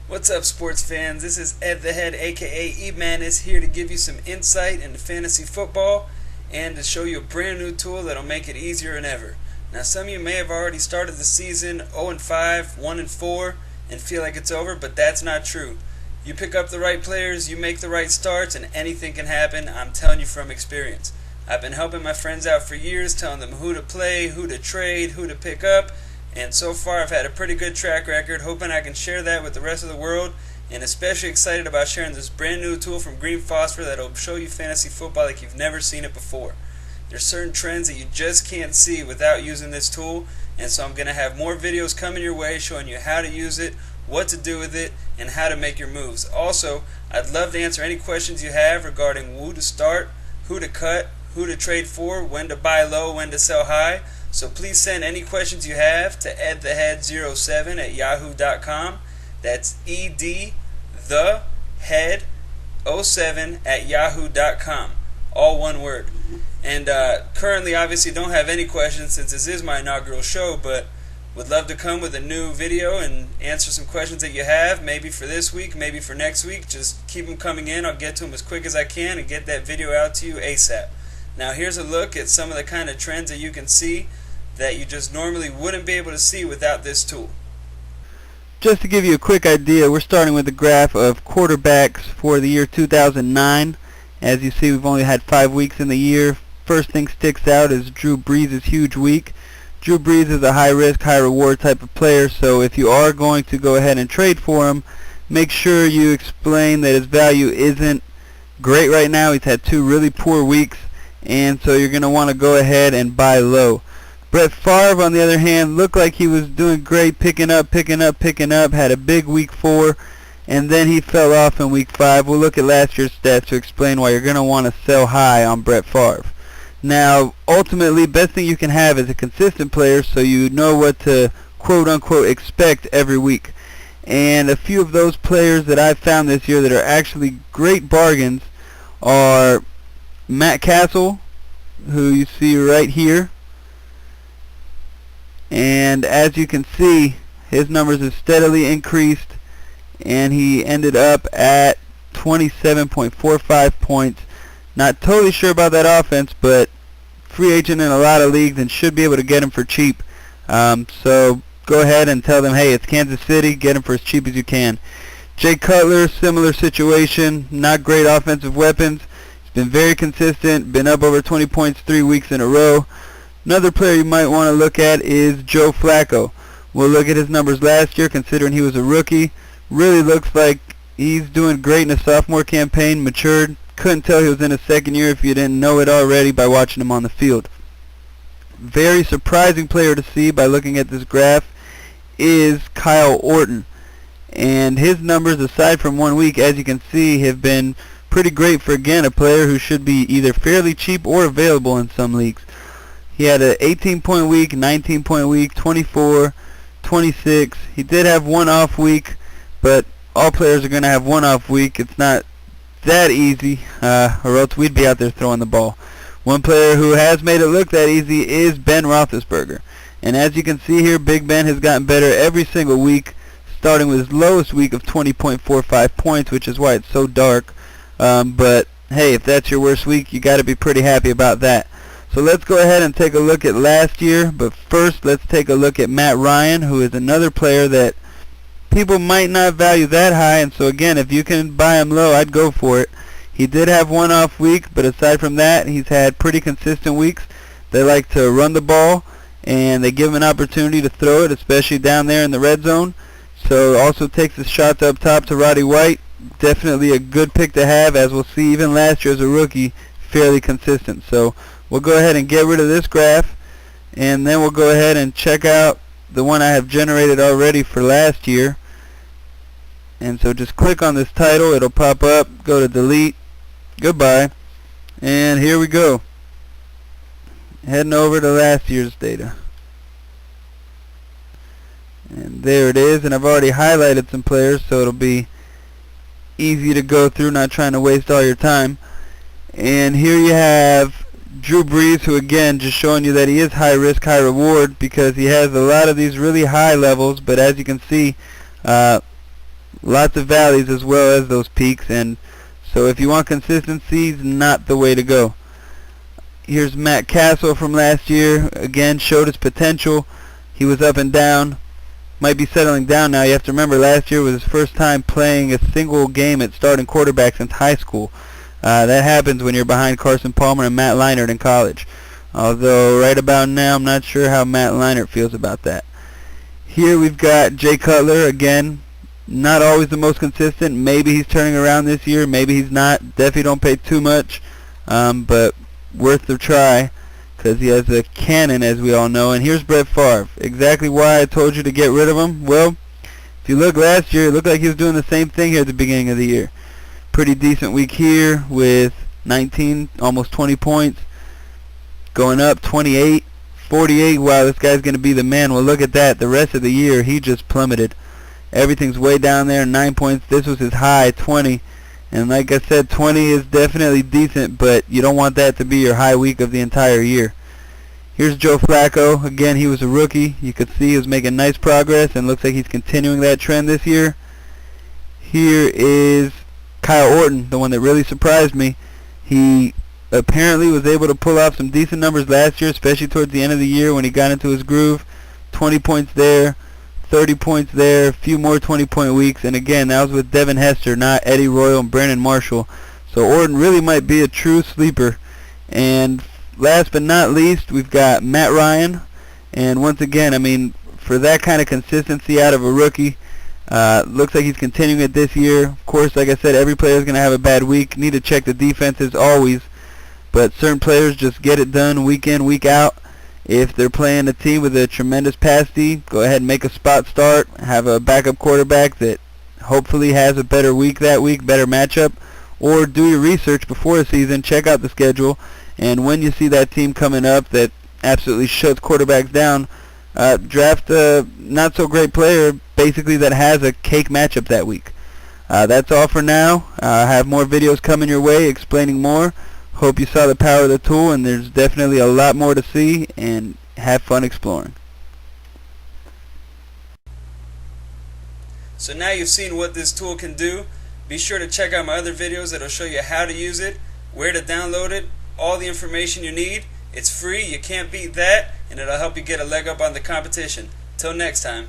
What's up, sports fans? This is Ed the Head, aka E-Man, is here to give you some insight into fantasy football and to show you a brand new tool that'll make it easier than ever. Now, some of you may have already started the season 0-5, 1-4, and feel like it's over, but that's not true. You pick up the right players, you make the right starts, and anything can happen. I'm telling you from experience. I've been helping my friends out for years, telling them who to play, who to trade, who to pick up, and so far I've had a pretty good track record, hoping I can share that with the rest of the world, and especially excited about sharing this brand new tool from Green Phosphor that'll show you fantasy football like you've never seen it before. There's certain trends that you just can't see without using this tool, and so I'm going to have more videos coming your way showing you how to use it, what to do with it, and how to make your moves. Also, I'd love to answer any questions you have regarding who to start, who to cut, who to trade for, when to buy low, when to sell high. So please send any questions you have to edthehead07@yahoo.com. That's edthehead07@yahoo.com. All one word. And currently, obviously, don't have any questions since this is my inaugural show, but would love to come with a new video and answer some questions that you have, maybe for this week, maybe for next week. Just keep them coming in. I'll get to them as quick as I can and get that video out to you ASAP. Now here's a look at some of the kind of trends that you can see that you just normally wouldn't be able to see without this tool. Just to give you a quick idea, we're starting with a graph of quarterbacks for the year 2009. As you see, we've only had 5 weeks in the year. First thing sticks out is Drew Brees' huge week. Drew Brees is a high-risk, high-reward type of player, so if you are going to go ahead and trade for him, make sure you explain that his value isn't great right now. He's had 2 really poor weeks, and so you're going to want to go ahead and buy low. Brett Favre, on the other hand, looked like he was doing great, picking up, had a big week 4, and then he fell off in week 5. We'll look at last year's stats to explain why you're going to want to sell high on Brett Favre. Now, ultimately, best thing you can have is a consistent player so you know what to quote-unquote expect every week. And a few of those players that I've found this year that are actually great bargains are Matt Castle, who you see right here. And as you can see, his numbers have steadily increased, and he ended up at 27.45 points. Not totally sure about that offense, but free agent in a lot of leagues and should be able to get him for cheap. So go ahead and tell them, hey, it's Kansas City, get him for as cheap as you can. Jay Cutler, similar situation, not great offensive weapons. He's been very consistent, been up over 20 points 3 weeks in a row. Another player you might want to look at is Joe Flacco. We'll look at his numbers last year, considering he was a rookie. Really looks like he's doing great in a sophomore campaign, matured. Couldn't tell he was in his second year if you didn't know it already by watching him on the field. Very surprising player to see by looking at this graph is Kyle Orton. And his numbers, aside from 1 week, as you can see, have been pretty great for, again, a player who should be either fairly cheap or available in some leagues. He had an 18-point week, 19-point week, 24, 26. He did have one off week, but all players are going to have one off week. It's not that easy, or else we'd be out there throwing the ball. One player who has made it look that easy is Ben Roethlisberger. And as you can see here, Big Ben has gotten better every single week, starting with his lowest week of 20.45 points, which is why it's so dark. But hey, if that's your worst week, you got to be pretty happy about that. So let's go ahead and take a look at last year, but first let's take a look at Matt Ryan, who is another player that people might not value that high, and so again, if you can buy him low, I'd go for it. He did have one off week, but aside from that, he's had pretty consistent weeks. They like to run the ball, and they give him an opportunity to throw it, especially down there in the red zone. So also takes his shots up top to Roddy White. Definitely a good pick to have, as we'll see even last year as a rookie, fairly consistent. So we'll go ahead and get rid of this graph, and then we'll go ahead and check out the one I have generated already for last year. And so just click on this title, it'll pop up, go to delete, goodbye, and here we go. Heading over to last year's data. And there it is, and I've already highlighted some players, so it'll be easy to go through, not trying to waste all your time. And here you have Drew Brees, who again just showing you that he is high risk, high reward, because he has a lot of these really high levels, but as you can see, lots of valleys as well as those peaks, and so if you want consistency, it's not the way to go. Here's Matt Castle from last year. Again, showed his potential. He was up and down. Might be settling down now. You have to remember last year was his first time playing a single game at starting quarterback since high school. That happens when you're behind Carson Palmer and Matt Leinart in college. Although right about now, I'm not sure how Matt Leinart feels about that. Here we've got Jay Cutler. Again, not always the most consistent. Maybe he's turning around this year. Maybe he's not. Definitely don't pay too much, but worth the try because he has a cannon, as we all know. And here's Brett Favre. Exactly why I told you to get rid of him. Well, if you look last year, it looked like he was doing the same thing here at the beginning of the year. Pretty decent week here with 19, almost 20 points. Going up 28, 48. Wow, this guy's going to be the man. Well, look at that. The rest of the year, he just plummeted. Everything's way down there, 9 points. This was his high, 20. And like I said, 20 is definitely decent, but you don't want that to be your high week of the entire year. Here's Joe Flacco. Again, he was a rookie. You could see he was making nice progress, and looks like he's continuing that trend this year. Here is Kyle Orton, the one that really surprised me. He apparently was able to pull off some decent numbers last year, especially towards the end of the year when he got into his groove. 20 points there, 30 points there, a few more 20-point weeks, and again, that was with Devin Hester, not Eddie Royal and Brandon Marshall. So Orton really might be a true sleeper. And last but not least, we've got Matt Ryan. And once again, I mean, for that kind of consistency out of a rookie, looks like he's continuing it this year. Of course, like I said, every player is going to have a bad week. Need to check the defenses always. But certain players just get it done week in, week out. If they're playing a team with a tremendous pass D, go ahead and make a spot start. Have a backup quarterback that hopefully has a better week that week, better matchup. Or do your research before the season. Check out the schedule. And when you see that team coming up that absolutely shuts quarterbacks down, draft a not-so-great player basically that has a cake matchup that week. That's all for now. I have more videos coming your way explaining more. Hope you saw the power of the tool, and there's definitely a lot more to see, and have fun exploring. So now you've seen what this tool can do. Be sure to check out my other videos that'll show you how to use it, where to download it, all the information you need. It's free, you can't beat that, and it'll help you get a leg up on the competition. Till next time.